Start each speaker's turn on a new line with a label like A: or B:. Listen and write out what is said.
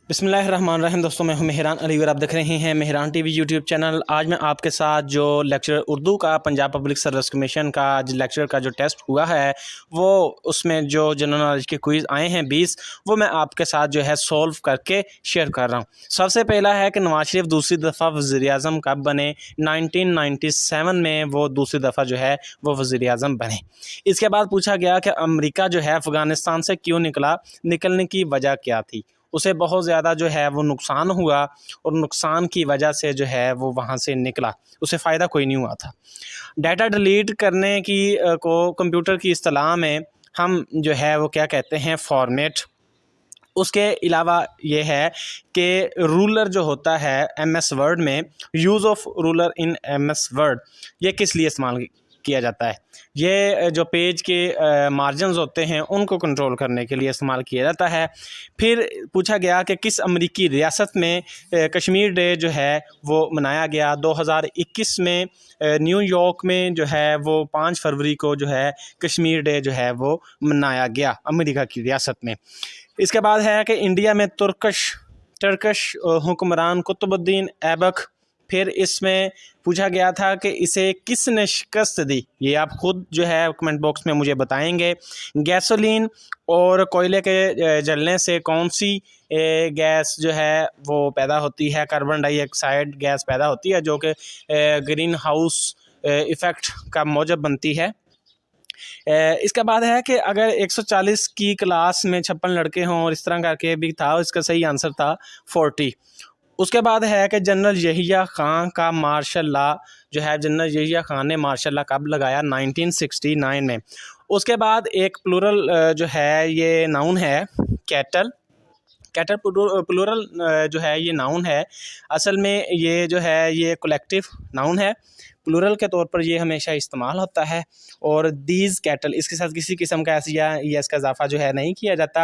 A: بسم اللہ الرحمن الرحیم دوستوں، میں ہوں مہران علی اور آپ دیکھ رہے ہیں Mehran T V YouTube channel. آج میں آپ کے ساتھ جو لیکچر اردو کا پنجاب پبلک سروس کمیشن کا لیکچر کا جو ٹیسٹ ہوا ہے وہ اس میں جو جنرل نالج کے کوئز آئے ہیں 20، وہ میں آپ کے ساتھ جو ہے سولو کر کے شیئر کر رہا ہوں۔ سب سے پہلا ہے کہ نواز شریف دوسری دفعہ وزیر اعظم کب بنے؟ 1997 میں وہ دوسری دفعہ جو ہے وہ وزیر اعظم بنے۔ اس کے بعد پوچھا گیا کہ امریکہ جو ہے افغانستان سے کیوں نکلنے کی وجہ کیا تھی؟ اسے بہت زیادہ جو ہے وہ نقصان ہوا اور نقصان کی وجہ سے جو ہے وہ وہاں سے نکلا، اسے فائدہ کوئی نہیں ہوا تھا۔ ڈیٹا ڈیلیٹ کرنے کی کو کمپیوٹر کی اصطلاح میں ہم جو ہے وہ کیا کہتے ہیں؟ فارمیٹ۔ اس کے علاوہ یہ ہے کہ رولر جو ہوتا ہے ایم ایس ورڈ میں، use of ruler in M S word, یہ کس لیے استعمال کیا جاتا ہے؟ یہ جو پیج کے مارجنز ہوتے ہیں ان کو کنٹرول کرنے کے لیے استعمال کیا جاتا ہے۔ پھر پوچھا گیا کہ کس امریکی ریاست میں کشمیر ڈے جو ہے وہ منایا گیا؟ 2021 میں نیو یارک میں جو ہے وہ 5 فروری کو جو ہے کشمیر ڈے جو ہے وہ منایا گیا امریکہ کی ریاست میں۔ اس کے بعد ہے کہ انڈیا میں ترکش حکمران قطب الدین ایبک، پھر اس میں پوچھا گیا تھا کہ اسے کس نے شکست دی؟ یہ آپ خود جو ہے کمنٹ باکس میں مجھے بتائیں گے۔ گیسولین اور کوئلے کے جلنے سے کون سی گیس جو ہے وہ پیدا ہوتی ہے؟ کاربن ڈائی آکسائڈ گیس پیدا ہوتی ہے جو کہ گرین ہاؤس ایفیکٹ کا موجب بنتی ہے۔ اس کے بعد ہے کہ اگر 140 کی کلاس میں 56 لڑکے ہوں اور اس طرح کر کے بھی تھا، اس کا صحیح آنسر تھا 40۔ اس کے بعد ہے کہ جنرل یحییٰ خان کا مارشل لا جو ہے، جنرل یحییٰ خان نے مارشل لا کب لگایا؟ 1969 میں۔ اس کے بعد ایک پلورل جو ہے یہ ناؤن ہے کیٹل پلورل جو ہے یہ ناؤن ہے، اصل میں یہ جو ہے یہ کولیکٹیو ناؤن ہے، پلورل کے طور پر یہ ہمیشہ استعمال ہوتا ہے۔ اور دیز کیٹل، اس کے ساتھ کسی قسم کا ایس یا اس کا اضافہ جو ہے نہیں کیا جاتا۔